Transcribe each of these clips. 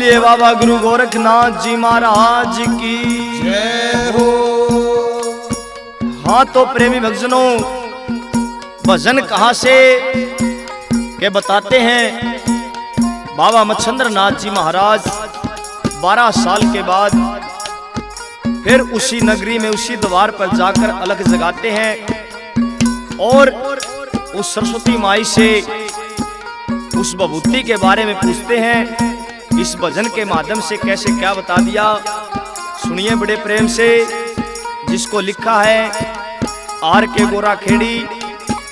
बोलिए बाबा गुरु गोरखनाथ जी महाराज की जय हो। हाँ तो प्रेमी भक्तजनों, भजन कहाँ से के बताते हैं। बाबा मच्छंद्र नाथ जी महाराज 12 साल के बाद फिर उसी नगरी में उसी द्वार पर जाकर अलग जगाते हैं और उस सरस्वती माई से उस विभूति के बारे में पूछते हैं। इस भजन के माध्यम से कैसे क्या बता दिया, सुनिए बड़े प्रेम से। जिसको लिखा है आर के गोरा खेड़ी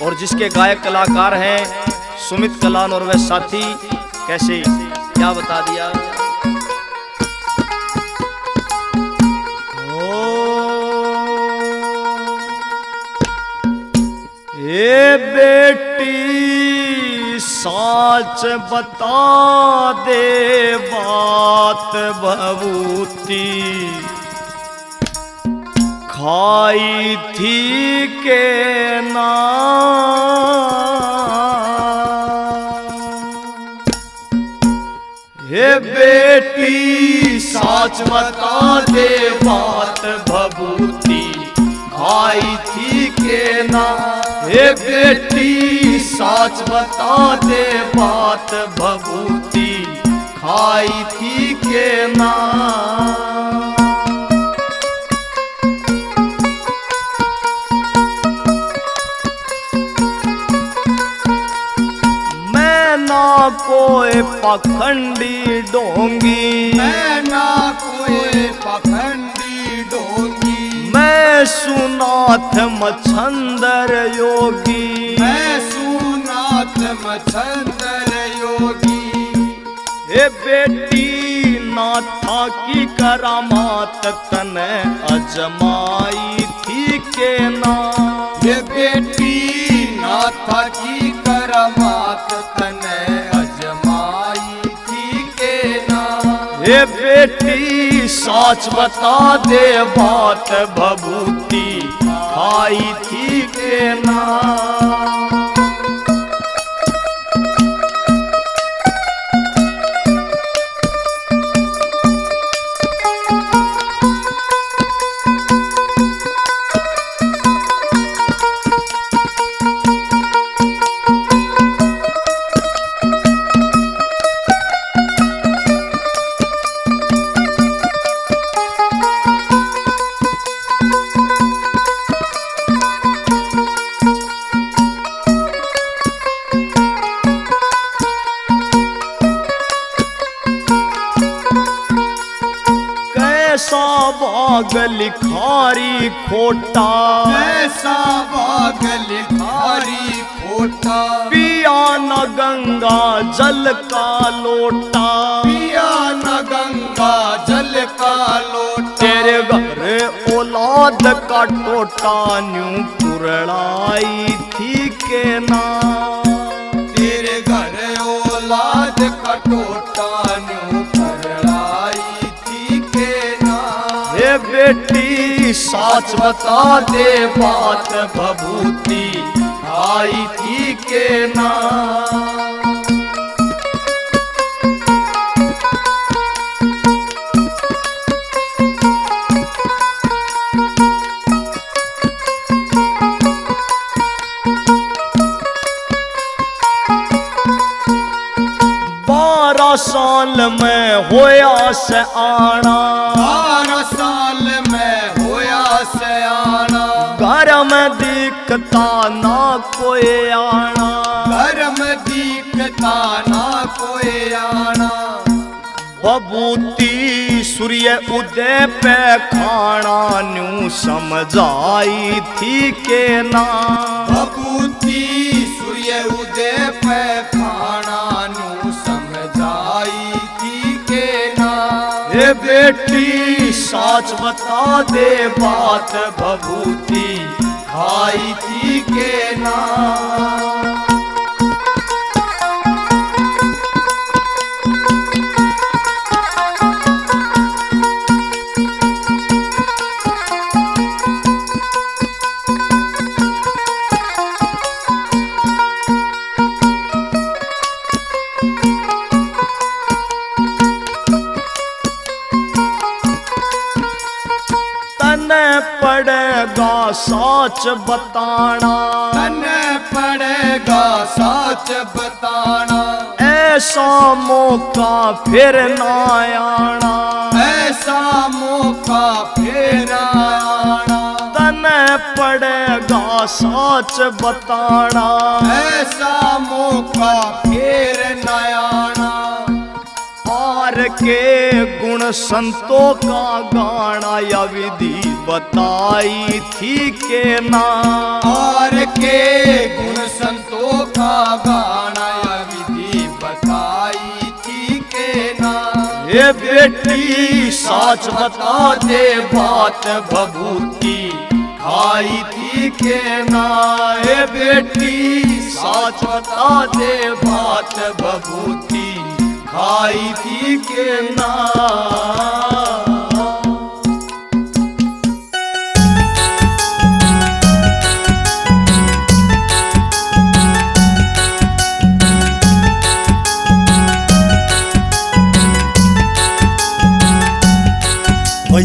और जिसके गायक कलाकार हैं सुमित कलान और वह साथी, कैसे क्या बता दिया। ए बेटी साच बता दे बात भभूति खाई थी के ना। हे बेटी साच बता दे बात भभूति खाई थी के ना। हे बेटी साच बता दे बात भभूति खाई थी के ना। मैं ना कोई पखंडी डोंगी, मैं ना कोई पखंडी डोंगी, मैं सुनाथ मच्छंदर योगी, मैं सुनाथ मच्छंदर योगी। हे बेटी नाथा की करामात तने अजमाई थी के ना। ये बेटी नाथा की करामात तने अजमाई थी के ना। हे बेटी साच बता दे बात भभूति खाई थी के ना। कैसा बाग लिखारी खोटा, कैसा बाग लिखारी खोटा, पिया न गंगा जल का लोटा, पिया न गंगा जल का लोटा। तेरे घर औलाद का टोटा न्यू पुरड़ाई थी के ना। तेरे घर औलाद का टोटा न्यू पुरड़ाई थी के ना। हे बेटी साच बता दे बात भभूति खाई थी के ना। साल में होया से आना, 12 साल में होया से आना। घर में दिखता ना कोई आना, घर में दिखता ना कोई आना। भभूति सूर्य उदय पे खाना न्यू समझाई थी के ना। भभूति सूर्य उदय पे खाना न्यू समझाई थी के ना। हे बेटी साच बता दे बात भभूति खाई थी के ना। पड़ेगा सच बताना, तने पड़ेगा सच बताना, ऐसा मौका फिर ना आना, ऐसा मौका फिर आना, तने पड़ेगा सच बताना, ऐसा मौका फिर न आना। और के गुण संतों का गाना या विधि बताई थी के ना, और के गुण संतों का गाना या विधि बताई थी के ना। ये बेटी सच बता दे बात भभूति खाई थी के ना, ये बेटी सच बता दे बात भभूति खाई थी के ना।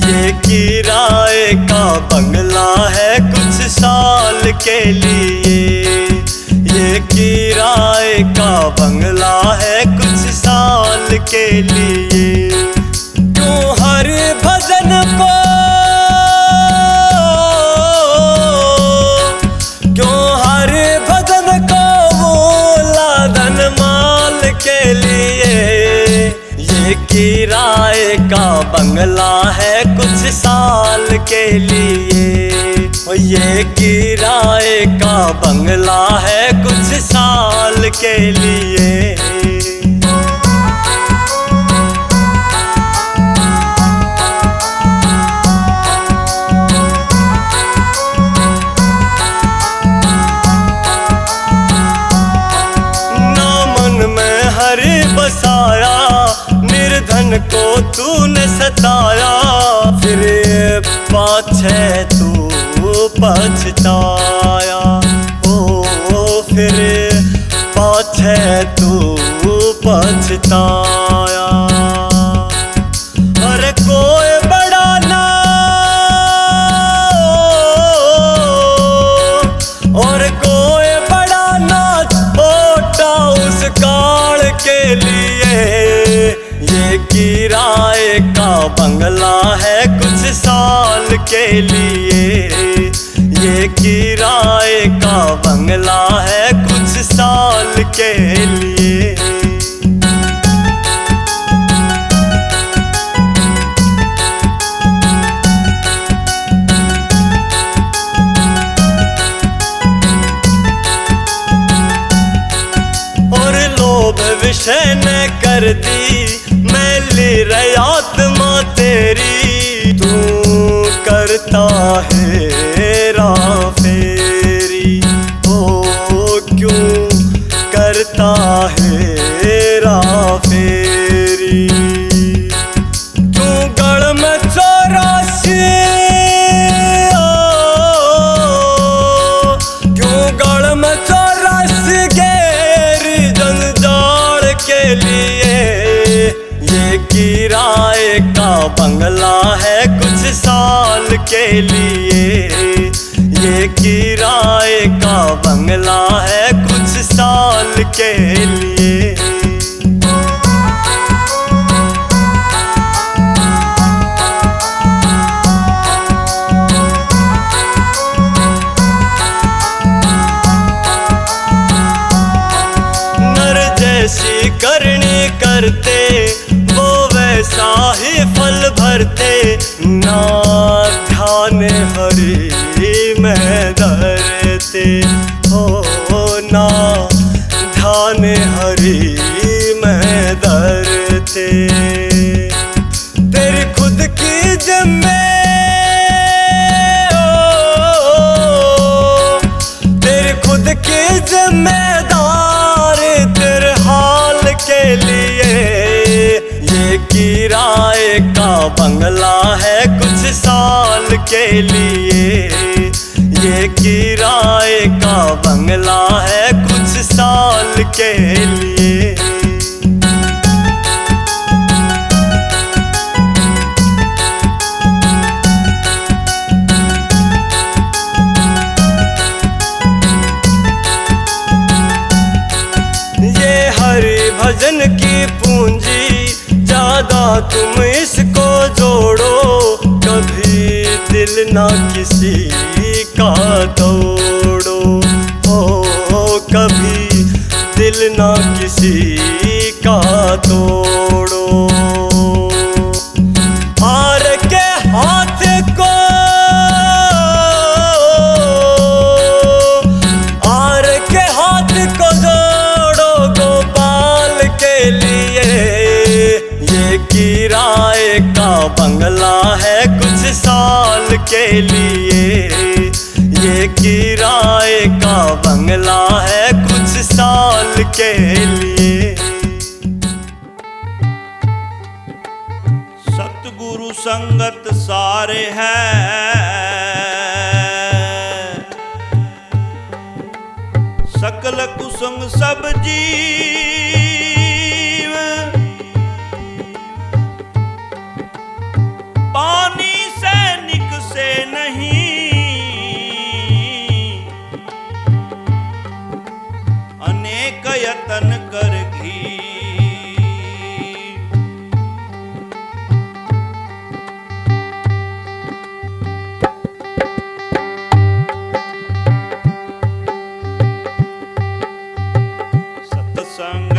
ये किराए का बंगला है कुछ साल के लिए, ये किराए का बंगला है कुछ साल के लिए। क्यों हर भजन को, क्यों हर भजन को बोला धन माल के लिए। ये किराए का बंगला है कुछ साल के लिए, ये किराए का बंगला है कुछ साल के लिए। ना मन में हरि बसाया, निर्धन को तूने सताया, फिर पाछे तू पछताया। ओ फिर पाछे तू पछताया। अरे कोई बड़ा ना, और कोई बड़ा ना छोटा उस काल के लिए। ये किराए का बंगला है कुछ साल के लिए, ये किराए का बंगला है कुछ साल के लिए। और लोभ विषय न कर दी मैली आत्मा तेरी, तू करता है हेरा फेरी। ओ क्यों करता है हेरा फेरी। क्यों गढ़ में 84, क्यों गढ़ में 84 घेरी जंजाल के लिए। ये किराए का बंगला है कुछ साल के लिए, ये किराए का बंगला है कुछ साल के लिए। नर जैसी करनी करते वो वैसा ही फल भरते, ना ध्यान हरि में धरते हो, ना ध्यान हरि में धरते। तेरी खुद की जिम्मे, तेरी खुद की जिम्मेदार तेरे हाल के लिए। ये किराए का बंगला है कुछ साल के लिए, ये किराए का बंगला है कुछ साल के लिए। तुम इसको जोड़ो, कभी दिल ना किसी का तोड़ो। ओ कभी दिल ना किसी का तोड़ो। हार के हाथ को, हार के हाथ को जोड़ो गोपाल के लिए। ये किराए का बंगला है कुछ साल के लिए। ये किराए का बंगला है कुछ साल के लिए। सतगुरु संगत सारे है, सकल कुसंग सब जीव। पानी से निकसे नहीं, अनेक यतन कर घी। सत्संग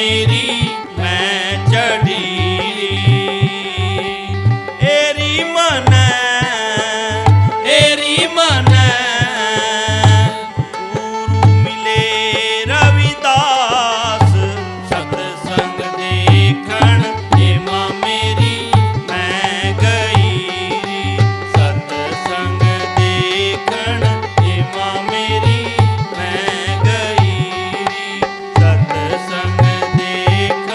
मेरी मैं चढ़ी एरी मन गुरु मिले रविदास सतसंग देखण हेमा मेरी मैं गई सतसंग देखण हेमा मेरी मैं गई सतसंग देखण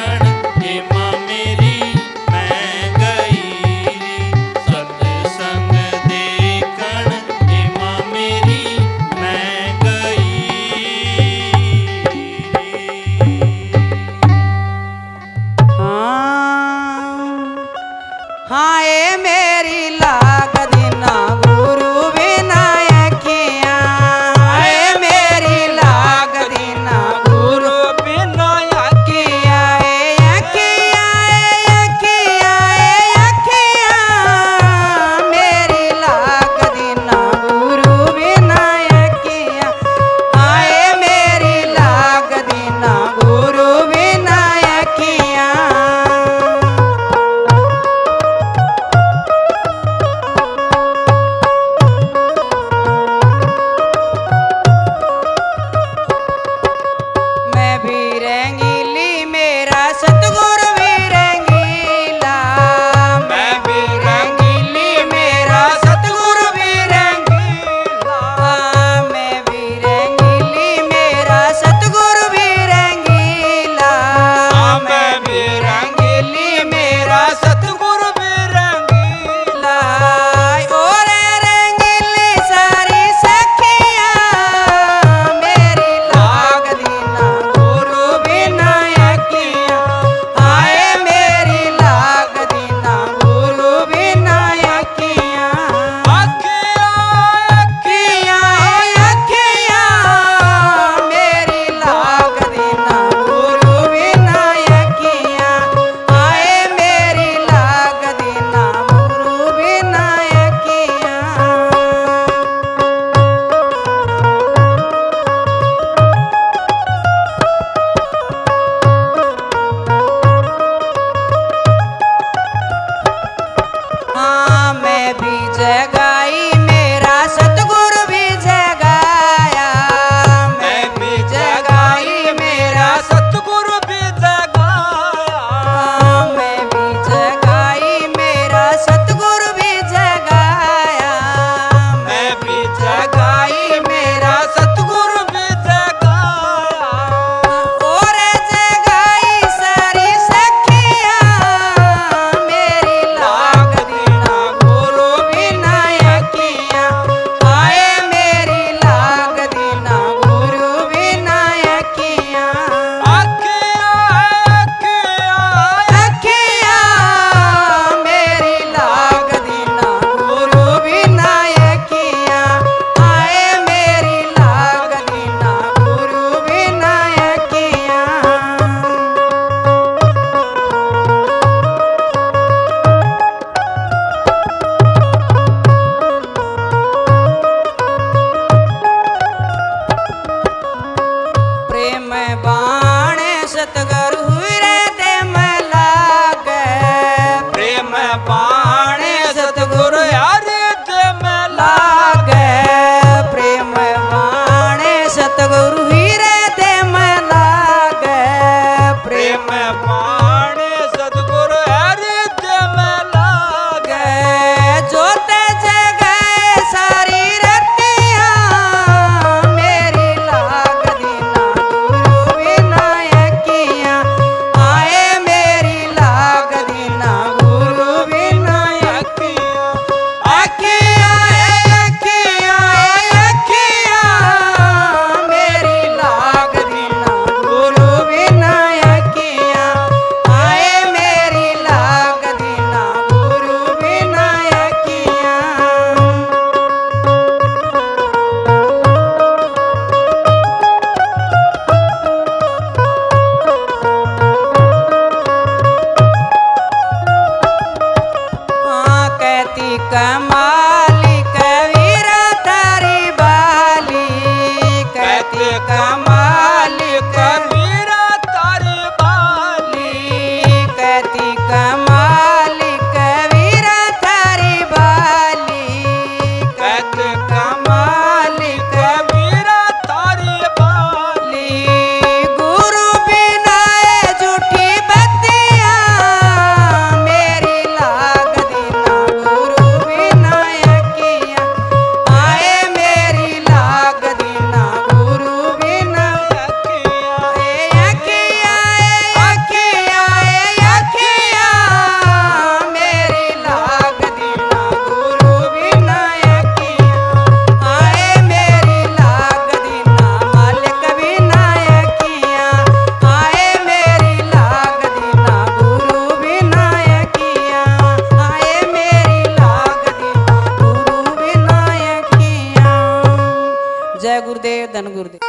जय गुरुदेव धन गुरुदेव।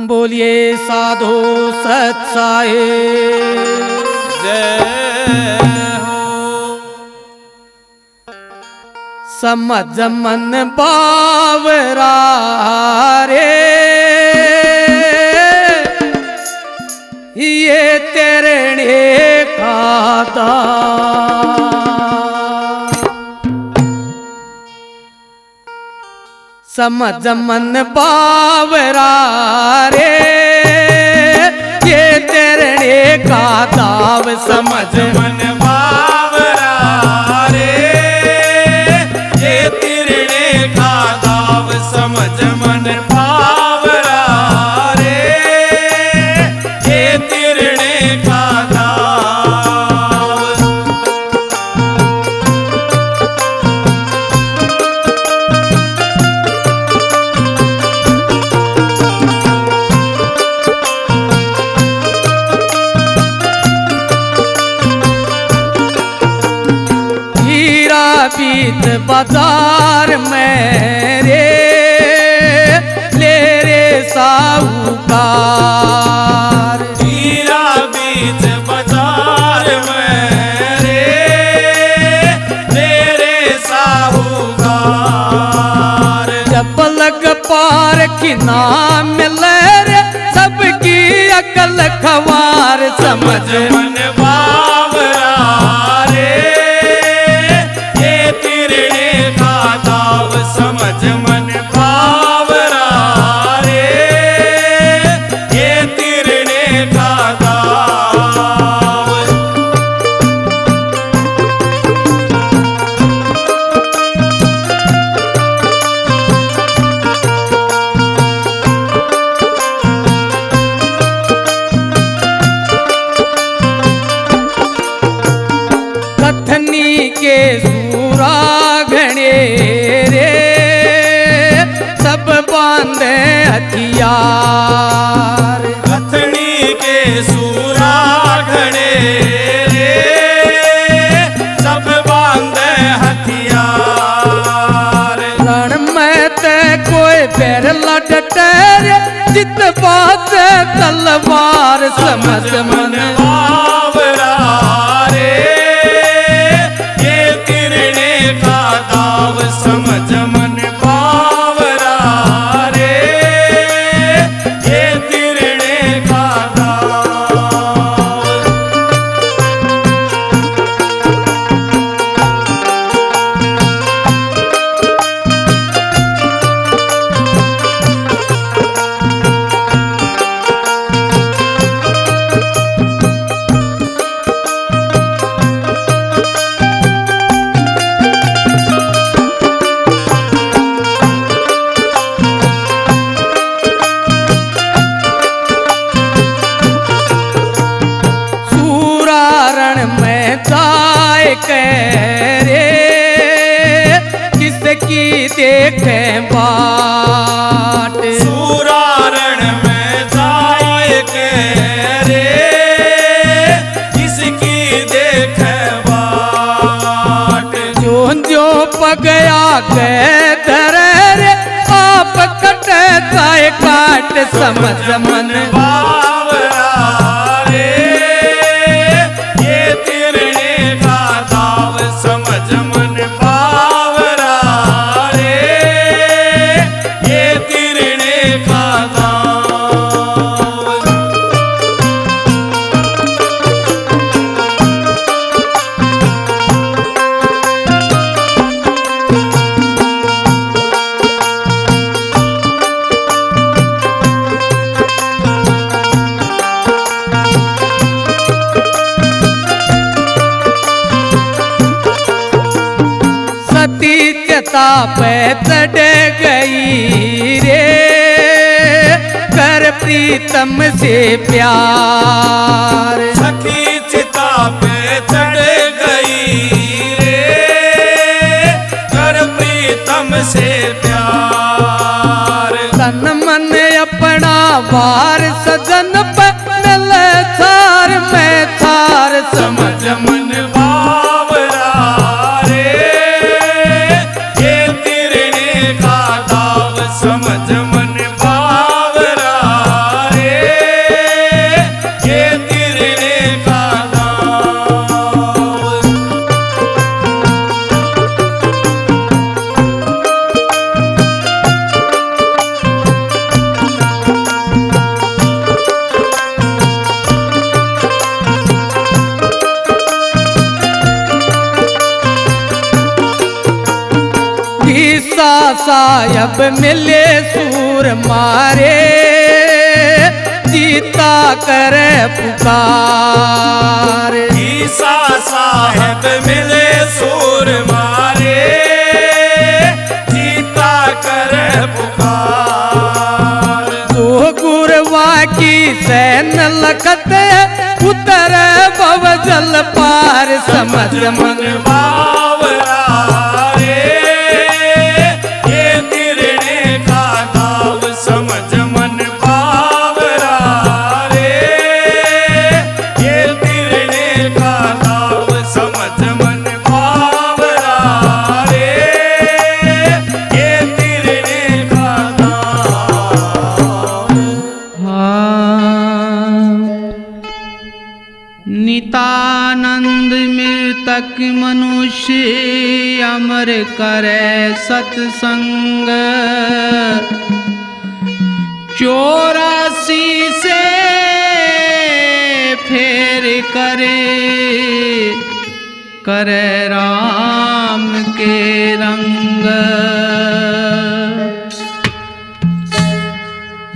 बोलिए साधु सत्साए जय हो। समझ मन बावरा रे ये तेरे खाता समझ मन बावरा रे ये तेरे का दाव समझ मन बावरा रे ये तिरणे का दाव समझ मन बावरा रे ये तिरणे का दाव। बीत बाजार में रे ले रे साहूकार हीरा बीच बाजार में रे मेरे साहूकार। जब लग पार की नाम मिले रे सबकी अकल खवार समझ मन बावरा रे ये तिरणे का दाव समझ मन बावरा रे ये तिरणे का दाव। कथनी के सूरा घने रे सब बांधे हथियार कथनी के सूरा घने रे सब बांधे हथियार। रण में ते कोई पैर लटटे रे जित बात तलवार समझ मन बावरा रे ये तिरणे का दाव समझ मन बावरा रे ये तिरणे का दाव। सूरारण में जाए के रे किसकी देखे बाट सूरारण में जाए के रे किसकी देख बाट। जो जो पगया गए धरे रे आप कटे जाए काट समझ मन बावरा रे ये तिरणे का दाव समझ मन बावरा रे ये तिरणे का दाव। सती चता पे चढ़ गई रे कर प्रीतम से प्यार सखी चिता पे चढ़ गई रे कर प्रीतम से प्यार। तन मन अपना वार सजन पे मिले थार में थार समझ मन बावरा रे ये तिरणे का ईसा साहब मिले सूर मारे, जीता करे पुकार। ईसा साहब मिले सूर मारे, जीता करे पुकार। दो गुरवा की सैन लखत, उतर भव जल पार, समझ मन बावरा रे, ये तिरने का दाव समझ मन बावरा रे, ये तिरने का दाव समझ मन बावरा रे, ये तिरने का दाव। नितानंद मृतक मनुष्य अमर करे सत्संग, 84 से फेर करे राम के रंग।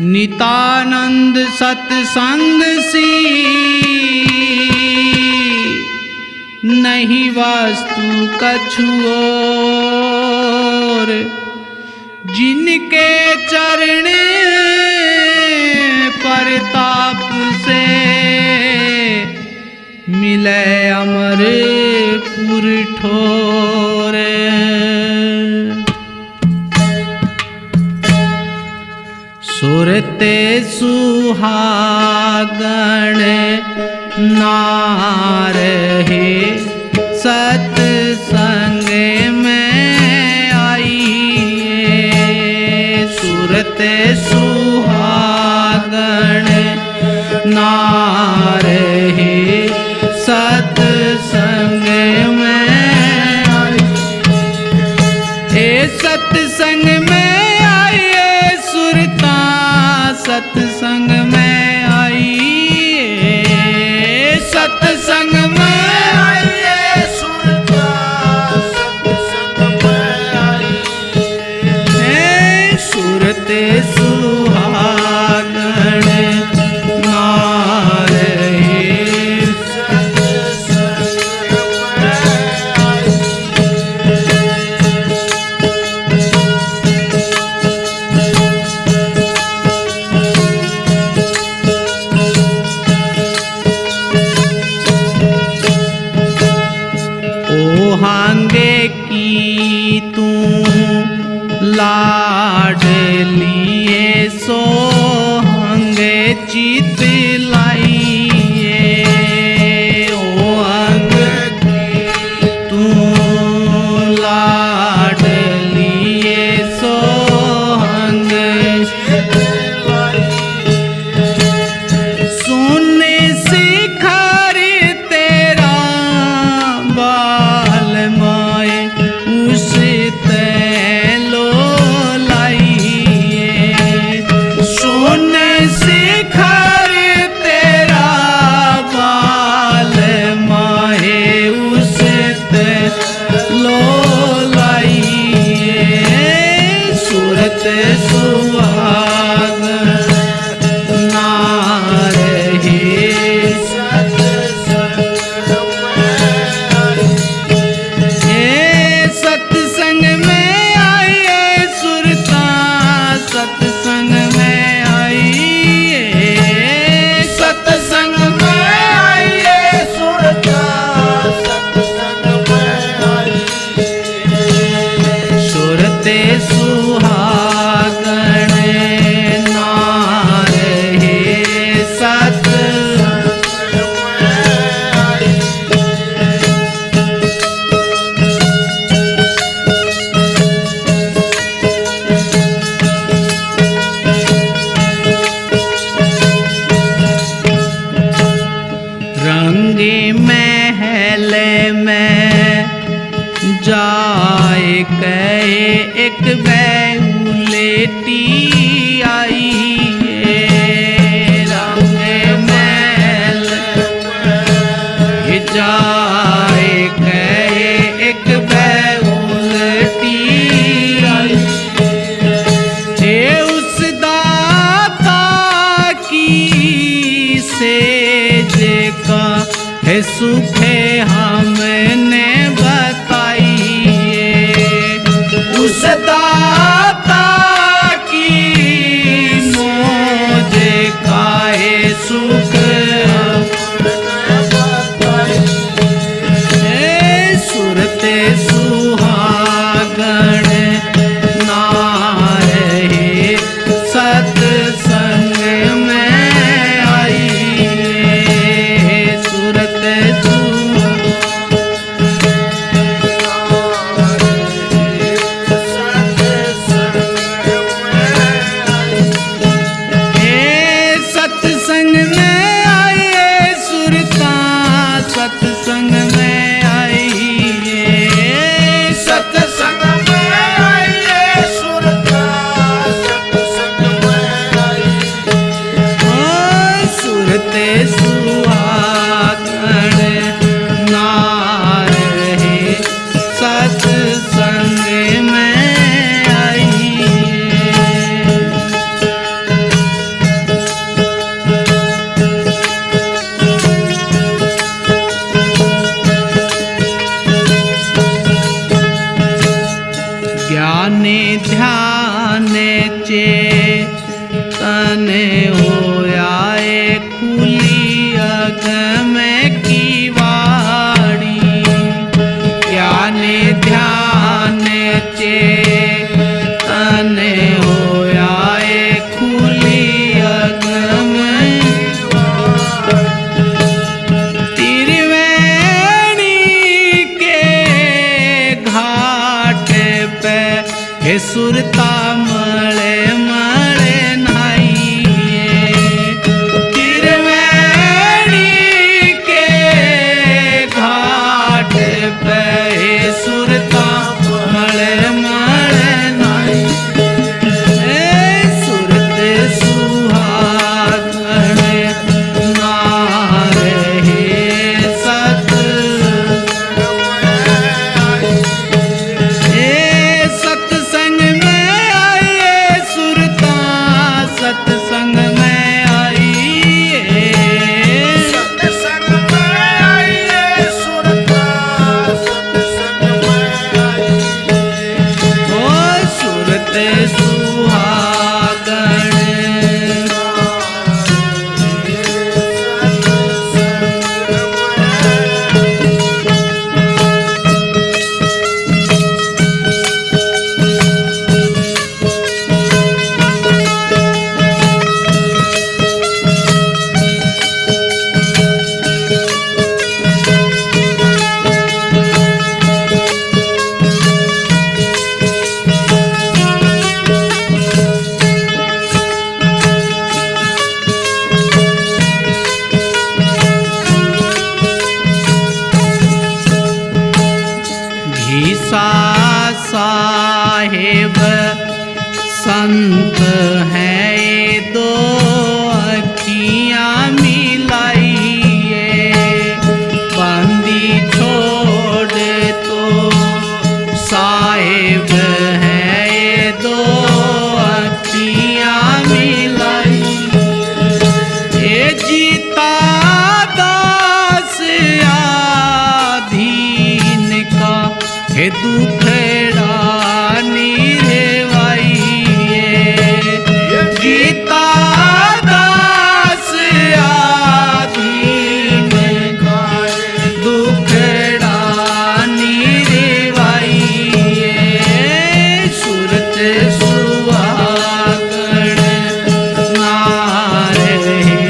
नितानंद सत्संग सी नहीं वास्तु कछु और, जिनके चरण परताप से मिले अमर पुर ठोर। सुरते सुहागण नारहे, सत्संग में आइए। सुरते सुहागण नारहे, सत्संग में आइए। सत्संग में आइए, सुरता सत्संग में आइए। सत्संग में आइए, सुरता सत्संग में आइए। सुरते सुहागण नारहे, सत्संग में आइए। हांगे की तू लाड लिए, सो हंगे चित लाइए। ओ हंग की तू लाड लिए, सो हंग चित लाइए। सुन शिखर तेरा बाल माए, उस लो लाइए। सुन शिखर तेरा बाल माए, उस लो लाइए। सूरत सुहाग नारहे, सत्संग में आइए। सुरता सत्संग में आइए। सत्संग में आइए, सुरता सत्संग में आइए। सुरते सुहागण नारहे, सत्संग में आइए। रंगे महल में जाए कहे, एक बैलेटी आई है। रंगे महल में जाए कहे, एक बैलेटी सुखे हमने बताइए। उस दाता की मोजे काहे सुख सुरते सुहागण ना रहे सत्संग में आइए। सुरते सत्संग में आइए। सुरता सत्संग में आइए। सत्संग में आइए। सुरता सत्संग में आइए। सुरते सुहागण ना रहे सत्संग में आइए। ज्ञाने ध्यान चेतन होयाए खुली अगम की वाणी। ज्ञाने ध्यान चेतन होयाए खुली अगम त्रिवेणी के घाट पे हे सुरता मले मले नाइए। त्रिवेणी के घाट पे हे सुरता मले मले नाइए। सुरते सुहागण ना रहे सत्संग में आइए। सुरता सत्संग में आइए। सत्संग में आइए। सुरता सत्संग में आइए। ओ सुरते सुहागण घीसा साहेब संत है दो अखियाँ मिलाइए। बंदी छोड़ तो साहेब है दो अखियाँ मिलाइए। ये जीता दास आधीन का हे दुखड़ा निरेवाइए। गीता दास आधीन का दुखड़ा निरेवाइए। सुरत सुहागण ना रहे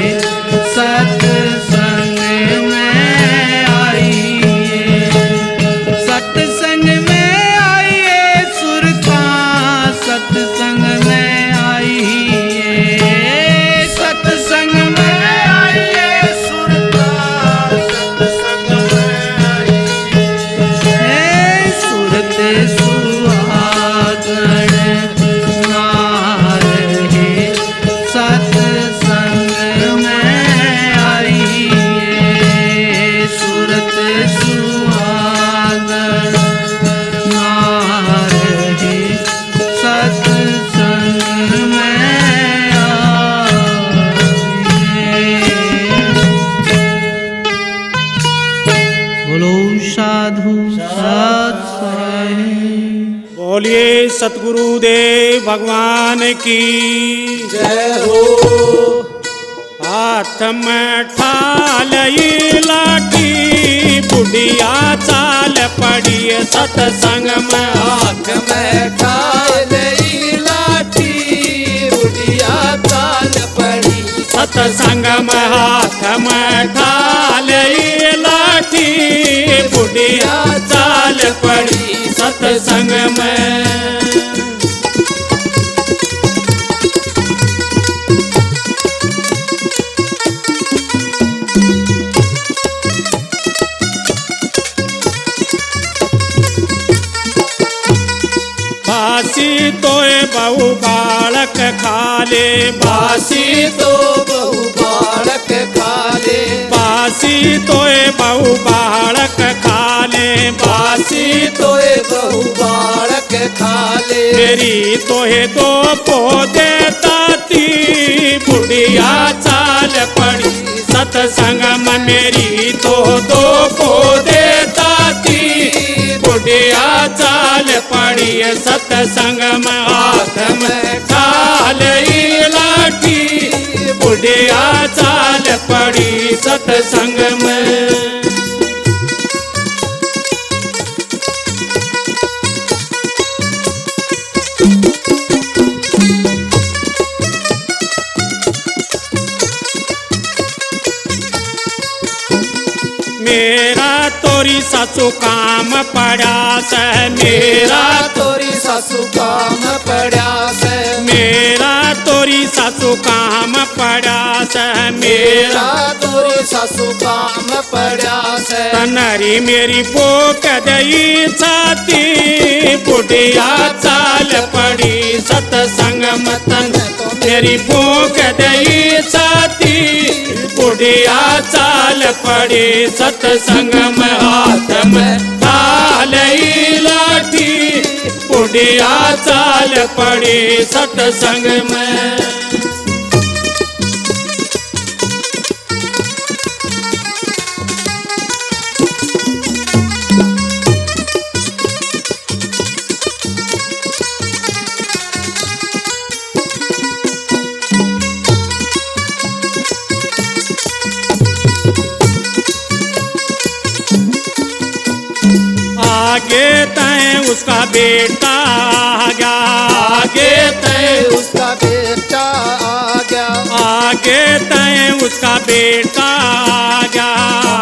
सत्संग में आइए। सत्संग में बोलिए सतगुरुदेव भगवान की जय हो। हाथ में ठालई लाठी बुढ़िया चाल पड़ी सतसंग में। हाथ में ठालई लाठी बुढ़िया चाल पड़ी सतसंग में। हाथ में ठालई लाठी बुढ़िया चाल पड़ी सतसंग में। बासी तोए बहु बालक खाले बासी तो बहु बालक खाले बासी तोए बहु बालक खाले बासी तोए बहु बालक खाले मेरी तोहे दो पौधे ताती बुढ़िया चाल पड़ी सतसंग में। मेरी तो दो पौधे ताती बुढ़िया चाल पड़ी सतसंग में। हाथ में ठालई लाठी बुढ़िया चाल पड़ी सतसंग में। मेरा तोरी सासू काम पड़ा से मेरा तोरी सासू काम पड़ा से मेरा तोरी सासू काम पड़ा से मेरा तोरी सासू काम पड़ा से तनरी मेरी पोक दई छाती बुढ़िया चाल पड़ी सतसंग मतन। मेरी पोक दई छाती बुढ़िया चाल पड़ी सतसंग में। हाथ में ठालई लाठी बुढ़िया चाल पड़ी सतसंग में। आगे तय उसका बेटा आ गया आगे तय उसका बेटा आ गया आगे तय उसका बेटा आ गया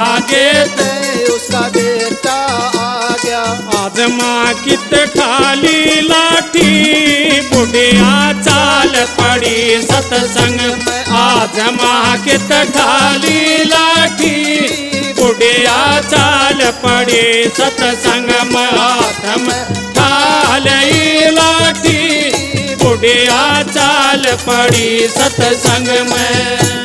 आगे ते उसका बेटा आ गया आज माँ कित ठाली लाठी बुढ़िया चाल पड़ी सतसंग में। आज माँ कित ठाली लाठी बुढ़िया चाल पड़ी सतसंग में। हाथ में ठालई लाठी बुढ़िया चाल पड़ी सतसंग में।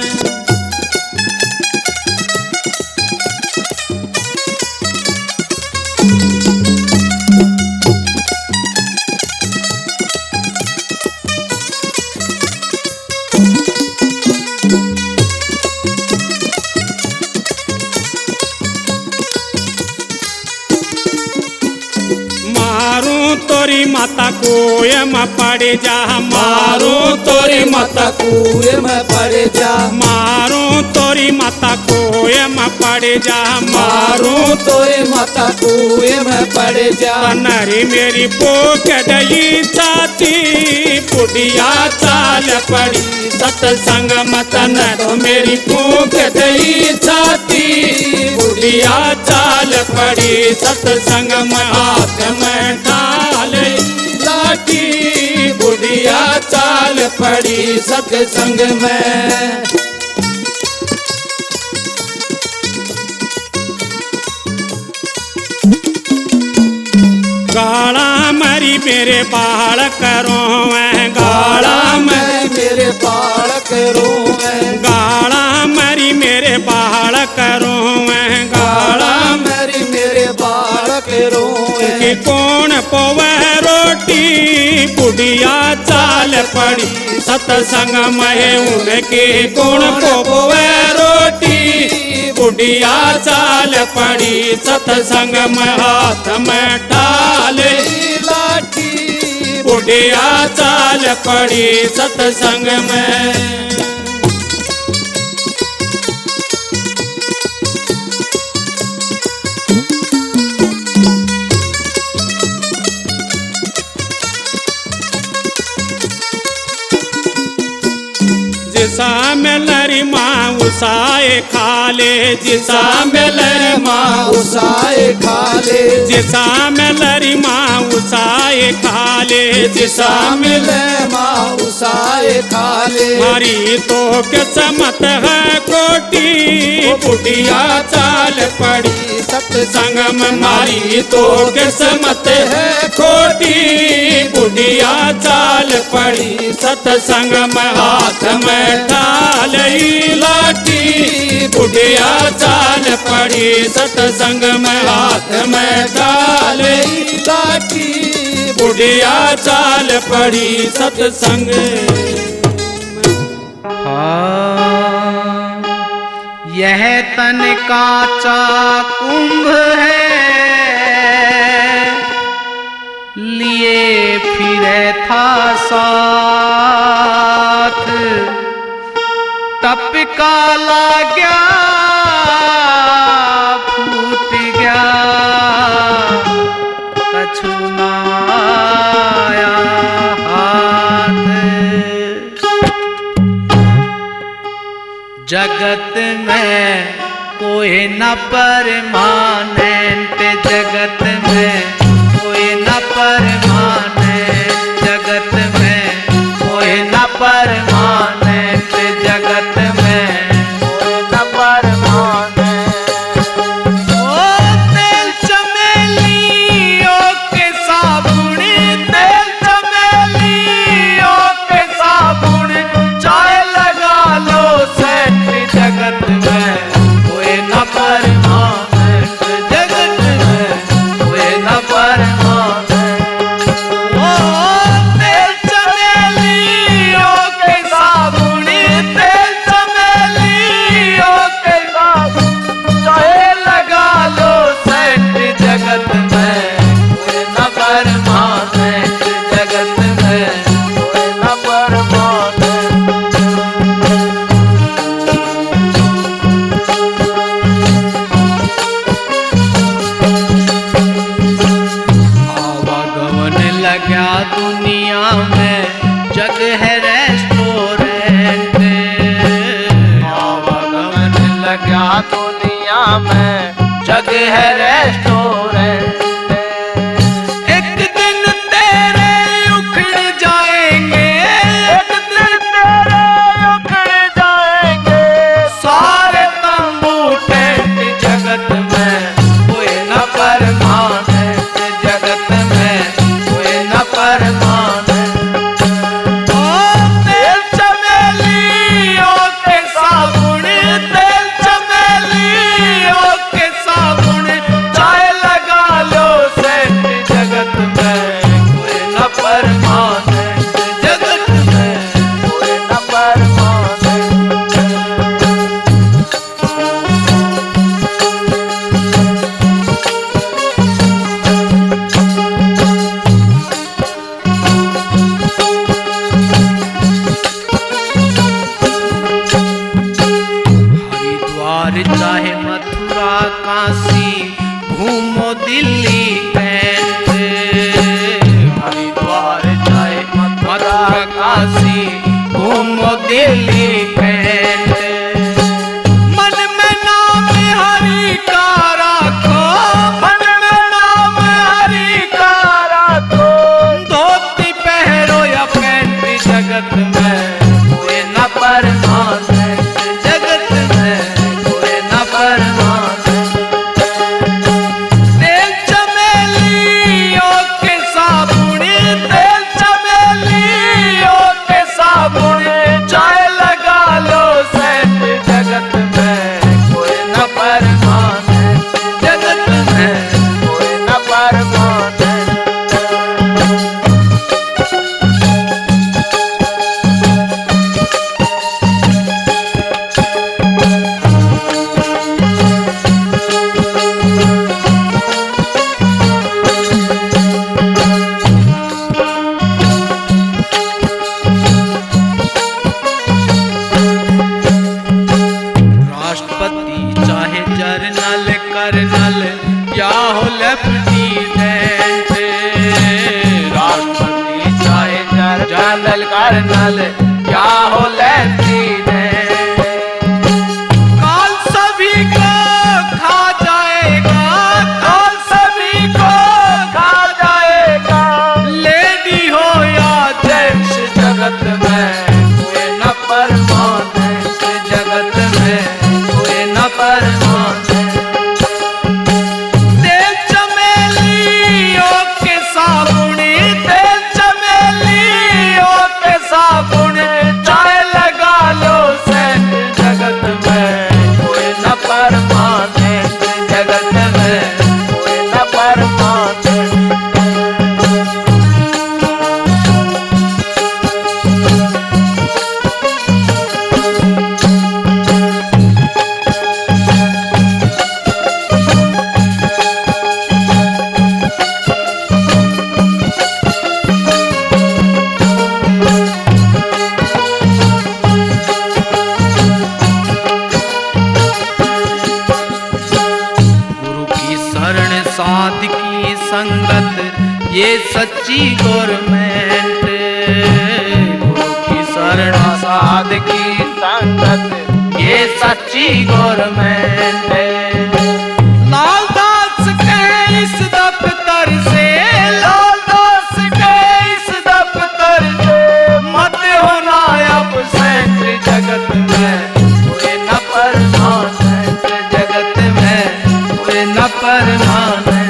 तोरी माता कुएं में पड़ जा मारो तोरी माता कुएं में पड़ जा मारो तोरी माता कुएं में पड़ जा मारो तोरी माता कुएं में पड़ जा नरी मेरी पोक दई छाती बुढ़िया चाल पड़ी सतसंग मतन। तो मेरी पोक दई छाती बुढ़िया चाल पड़ी सतसंग में। हाथ में ठाल लाठी बुढ़िया चाल पड़ी सतसंग में। गाड़ा मरी मेरे बाल करो गाड़ा मेरे बाल करो गाड़ा मरी मेरे बाल करो गाड़ा मरी मेरे बाल करो कि कौन पोवे रोटी बुढ़िया चाल पड़ी सतसंग में। उनके कौन पोवे रोटी बुढ़िया चाल पड़ी सतसंग में। हाथ में ठाल लाठी बुढ़िया चाल पड़ी सत्संग में। जिसा मेलरी माँ उसाए खाले, जिसा मेलरी माँ उसाए खाले, जिसा मेलरी माँ उसाए खाले, जिसा मिले माँ उसाए खाले। मारी तो किस्मत है कोटी, बुढ़िया चाल पड़ी सत्संग में। मारी तो किस्मत है खोटी, बुढ़िया चाल पड़ी सत्संग में। हाथ में ढाल लाठी, बुढ़िया चाल पड़ी सत्संग में। हाथ में ढाल लाठी, बुढ़िया चाल पड़ी सत्संग। यह तन काचा कुंभ है, लिए फिरे था साथ, टपका ला गया फूट गया, कछु ना आया हाथ। जगत में कोई न परमानेंट, जगत में कोई न परमानेंट, जगत में कोई न परमानेंट, जगत में कोई न परमानेंट। ओ तेल चमेलियों के साबुन, तेल चमेलियों के साबुन, चाय लगा लो सेठ, जगत में कोई न परमानेंट, जगत में कोई न परमानेंट। ओ तेल चमेलियों के साबुन, तेल चमेलियों के साबुन, चाहे लगा लो सेठ, जगत में कोई न परमानेंट, जगत में कोई न परमानेंट। आवागमन लगा दुनिया में, जग है रेस्टोरेंट। आवागमन लगा दुनिया में, जग है रेस्टोरेंट। एक दिन तेरे उखड़ जाएंगे, एक दिन तेरे उखड़ जाएंगे सारे तंबू टेंट, जगत में कोई न परमानेंट, जगत में कोई न परमानेंट। ओ तेल चमेलियों के साबुन, तेल चमेलियों के साबुन, चाय लगा कर्नल क्या हो लेती ने। काल सभी को खा जाएगा, काल सभी को खा जाएगा। लेडी हो या जेंट्स जगत में कोई न परमान है, इस जगत में कोई न परमान है। तेल चमेलियों के साबुन, तेल चमेलियों के साबुन, चाहे लगा लो सेंट जगत में कोई न परमान है, इस जगत में कोई न परमान है। गुरु की शरण साध की संगत ये सच्ची गवर्नमेंट। गुरु की शरण साध की संगत ये सच्ची गवर्नमेंट। लाल दास के इस दफ्तर से, लाल दास के इस दफ्तर से मत होना अब सेंट जगत में कोई न परमान है, इस जगत में कोई न परमान है।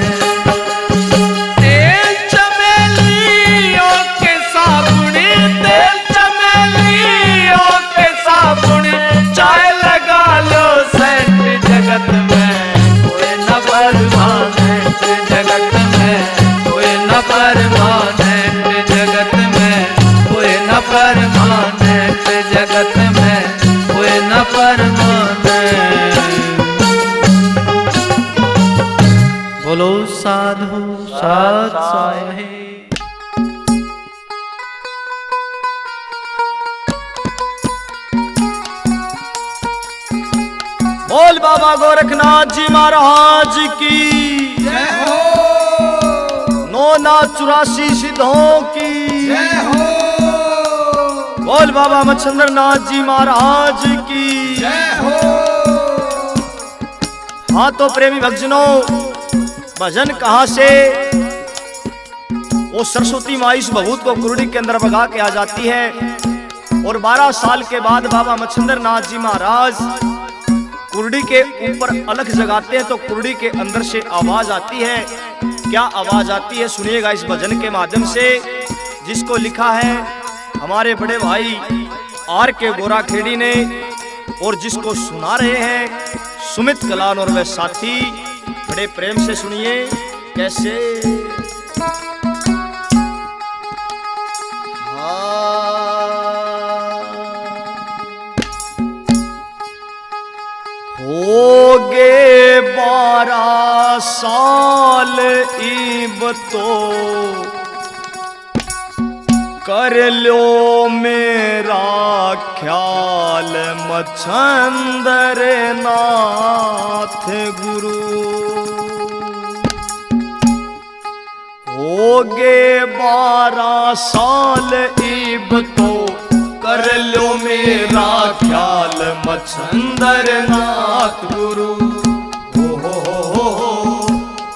तेल चमेलियों के साबुन, तेल चमेलियों के साबुन, चाहे लगा लो सेंट जगत में कोई न परमान है, इस जगत में कोई न परमान है, इस जगत में कोई न परमान है, इस जगत में कोई न परमान है। बोलो साधु साध साहेब। बोल बाबा गोरखनाथ जी महाराज की जय हो, 984 सिद्धों की जय हो, बोल बाबा मच्छंद्र नाथ जी महाराज की जय हो। हाँ तो प्रेमी भक्तजनों, भजन कहाँ से वो सरस्वती माँ इस भभूत को कुरडी के अंदर भगा के आ जाती है और 12 साल के बाद बाबा मच्छंद्र नाथ जी महाराज कुरडी के ऊपर अलख जगाते हैं तो कुरडी के अंदर से आवाज आती है। क्या आवाज आती है सुनिएगा इस भजन के माध्यम से, जिसको लिखा है हमारे बड़े भाई आर के गोरा खेड़ी ने और जिसको सुना रहे हैं सुमित कलान और वह साथी। बड़े प्रेम से सुनिए कैसे। हो गे 12 साल इब तो कर लो मेरा ख्याल मच्छंदर नाथ गुरु। हो गे 12 साल इब तो कर लो मेरा ख्याल मच्छंदर नाथ गुरु।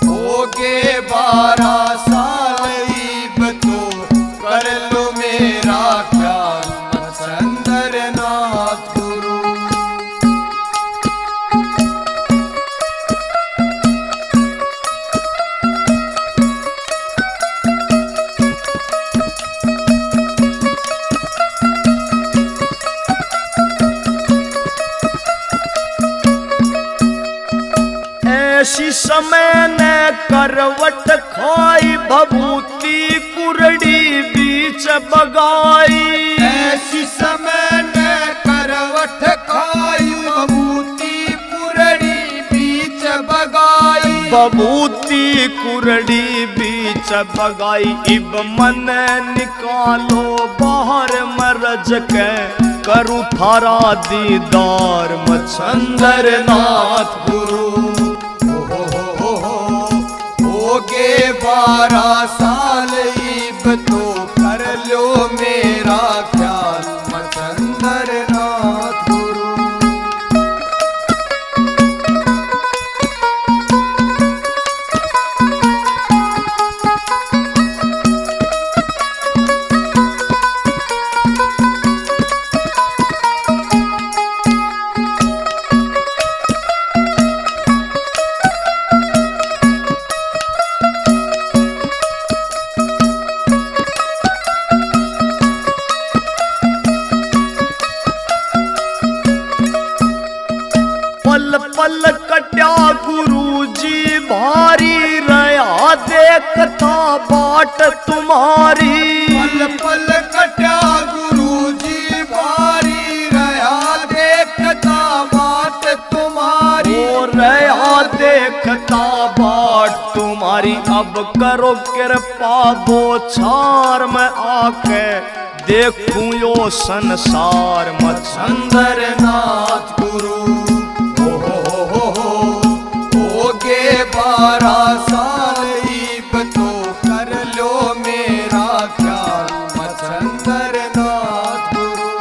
हो गे 12 साल इब तो कर लो मेरा ख्याल मच्छंदर नाथ गुरु। ऐसी समय ने करवट खाई भभूति कुरडी बीच बगाई। ऐसी समय ने करवट खाई भभूति कुरडी बीच बगाई। भभूति कुरडी बीच बगाई। इब मन निकालो बाहर मरज के करूँ थारा दीदार मच्छंदर नाथ गुरु। हो गे 12 साल इब तो कर लो मेरा बाट तुम्हारी। पल पल कट्या गुरु जी बारी, रहा देखता बाट तुम्हारी। ओ रहा देखता बाट तुम्हारी, अब करो कृपा दो छार में आके देखूं यो संसार। मच्छंदर नाथ गुरु हो गे 12 साल, ईब तो कर लो मेरा ख्याल। मच्छंदर नाथ गुरु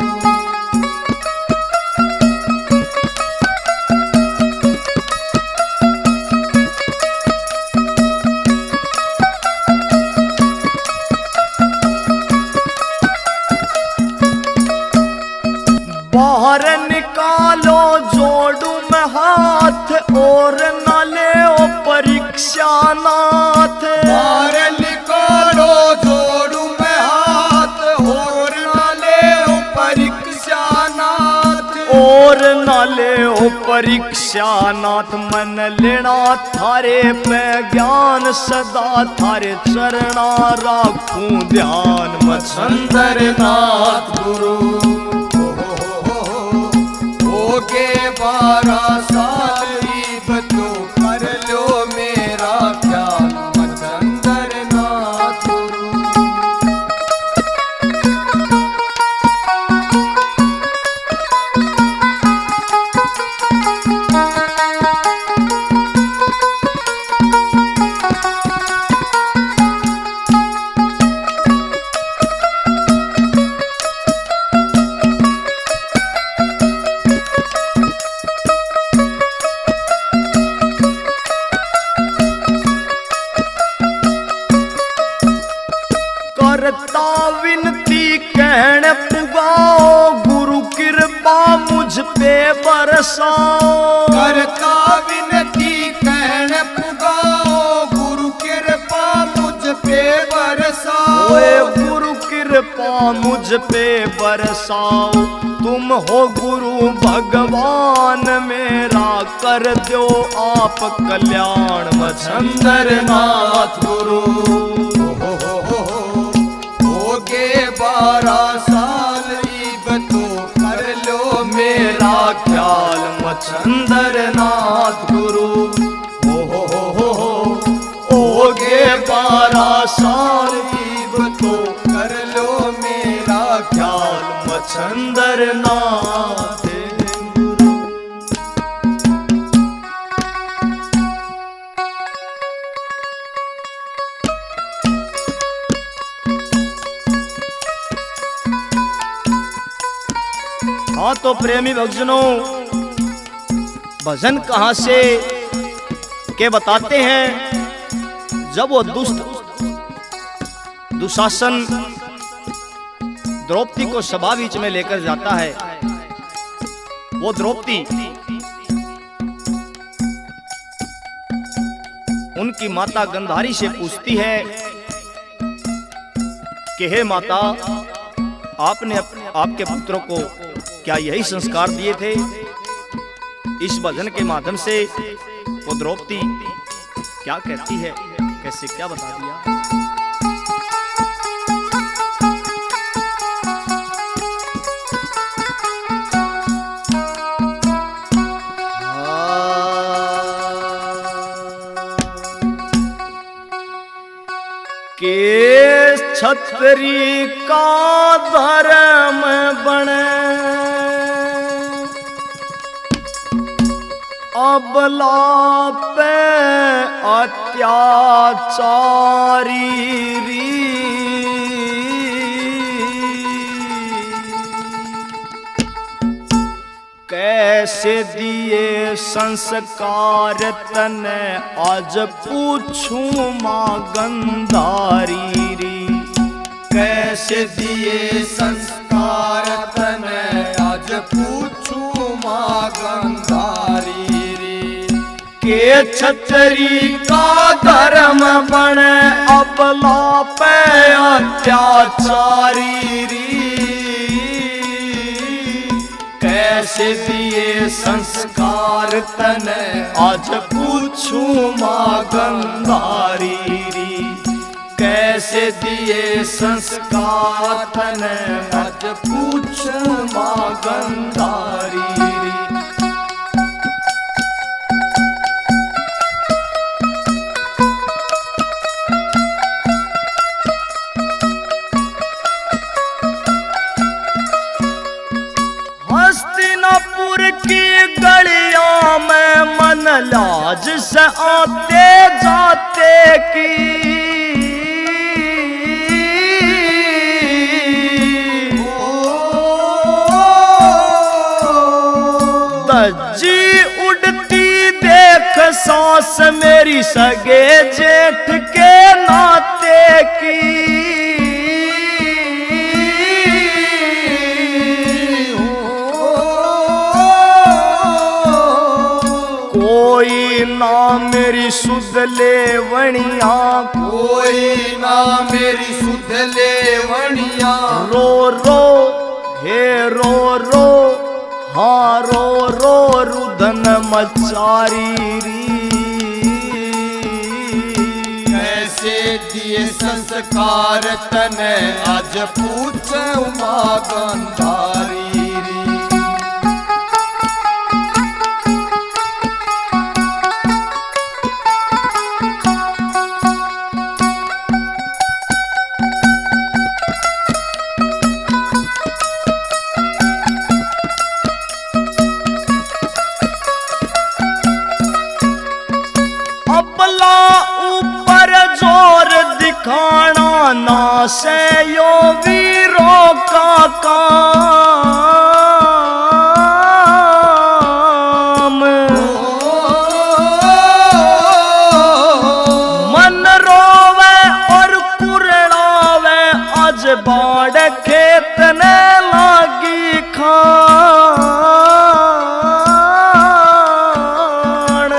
बाहर निकालो जोड़ू में हाथ, और न ले परीक्षा नाथ। बाहर निकालो जोड़ू में हाथ, और न ले परीक्षा नाथ। और न ले परीक्षा नाथ, मन लेना थारे पे ज्ञान, सदा थारे चरणा राखूं ध्यान। मच्छंदर नाथ गुरु हो गे 12 साल, ईब तो कर लो मेरा ख्याल। मच्छंदर नाथ गुरु करता विनती कहन पुगाओ, गुरु कृपा मुझ पे बरसाओ। करता विनती कहन पुगाओ, गुरु कृपा मुझ पे बरसाओ। ओए गुरु कृपा मुझ पे बरसाओ, तुम हो गुरु भगवान मेरा, कर दो आप कल्याण। मच्छंदर नाथ गुरु हो गे 12 साल, ईब तो कर लो मेरा ख्याल। मच्छंदर नाथ गुरु हो गे 12 साल, ईब तो कर लो मेरा ख्याल। मच्छंदर नाथ हाँ तो प्रेमी भक्तजनों, भजन कहाँ से के बताते हैं। जब वो दुशासन द्रौपदी को सभा बीच में लेकर जाता है, वो द्रौपदी उनकी माता गंधारी से पूछती है कि हे माता, आपने आपके पुत्रों को क्या यही संस्कार दिए थे? इस भजन के माध्यम से वो द्रौपदी क्या कहती है, कैसे क्या बता दिया। के छतरी का धर्म बने, अबला पे अत्याचारी री। कैसे दिए संस्कार तने, आज पूछूं मां गंधारी री। कैसे दिए संस्कार तने, आज पूछूं मां गंधारी री। के छतरी का धर्म बने, अबला पे अत्याचारी री। कैसे दिए संस्कार तने, आज पूछूं मां गंधारी री। कैसे दिए संस्कार तने आज पूछ माँ गंधारी हस्तिनापुर की गलियों में मन लाज से आते जाते की दज्जी उड़ती देख सांस मेरी सगे जेठ के नाते की कोई ना मेरी सुध लेवणिया कोई ना मेरी सुध लेवणिया रो रो हे रो रो हाँ रो रो रुदन मचारी री कैसे दिए संस्कार तने आज पूछ माँ गंधारी री अपला ऊपर जोर दिखाना ना से यो वीरों का काम मन रोवे और कुरड़ावे आज बाढ़ खेत ने लागी खान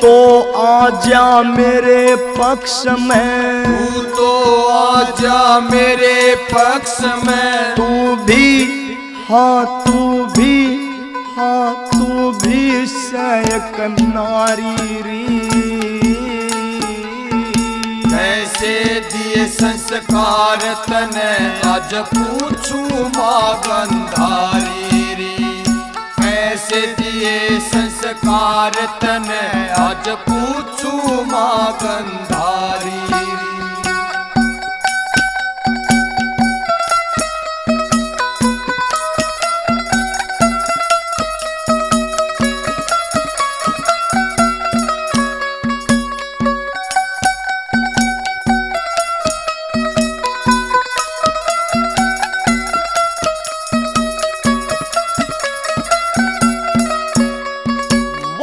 तू आजा मेरे पक्ष में तू तो आजा मेरे पक्ष में तू भी हाँ तू भी सयक नारी री कैसे दिए संस्कार तने आज पूछू माँ गंधारी री कैसे दिए संस्कार तने आज पूछू माँ गंधारी री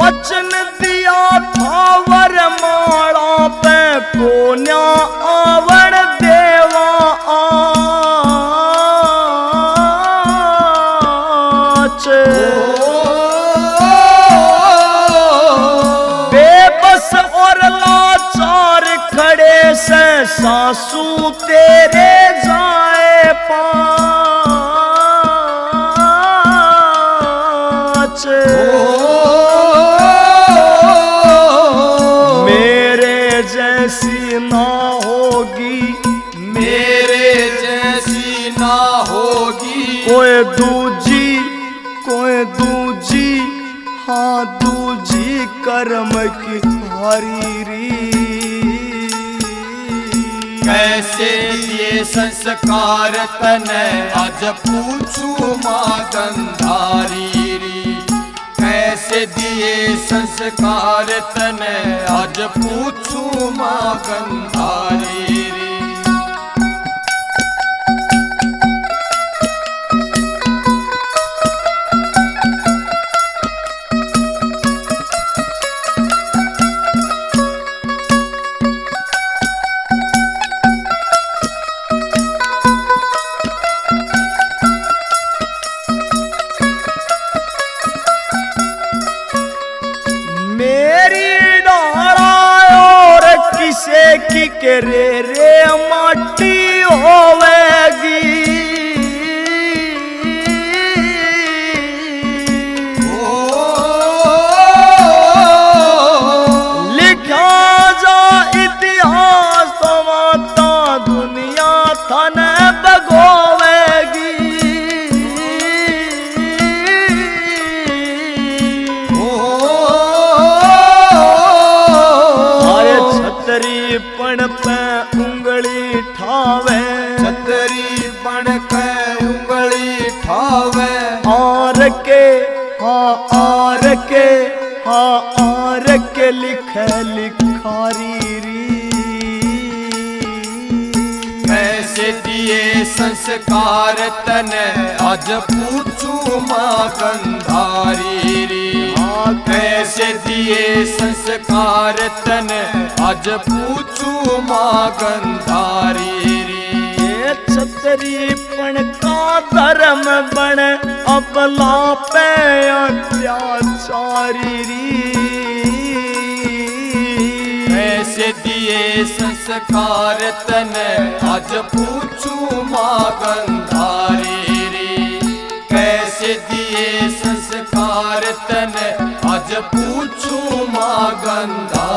वचन दिया था वरमाला पे कोन्या आवड़ देवा आच बेबस और लाचार खड़े से सासू तेरे जाए पाँच मेरे जैसी ना होगी मेरे जैसी ना होगी कोई दूजी हाँ दूजी कर्म की हरी री कैसे ये संस्कार तने आज पूछू माँ गंधारी री कैसे दिए संस्कार तने आज पूछू माँ गंधारी री के रे माटी होवेगी पण पे उंगली ठावे, छतरी पण पे उंगली ठावे, आर के आर के लिखे लिखारी री। कैसे दिए संस्कार तन आज पूछू माँ गंधारी री। कैसे दिए संस्कार तन आज पूछू माँ गंधारी री। ये छतरी पण का धर्म बन अबला पे अत्याचारी री। कैसे दिए संस्कार तन आज पूछू माँ गंधारी री। कैसे दिए संस्कार तन आज पूछू माँ गंधारी।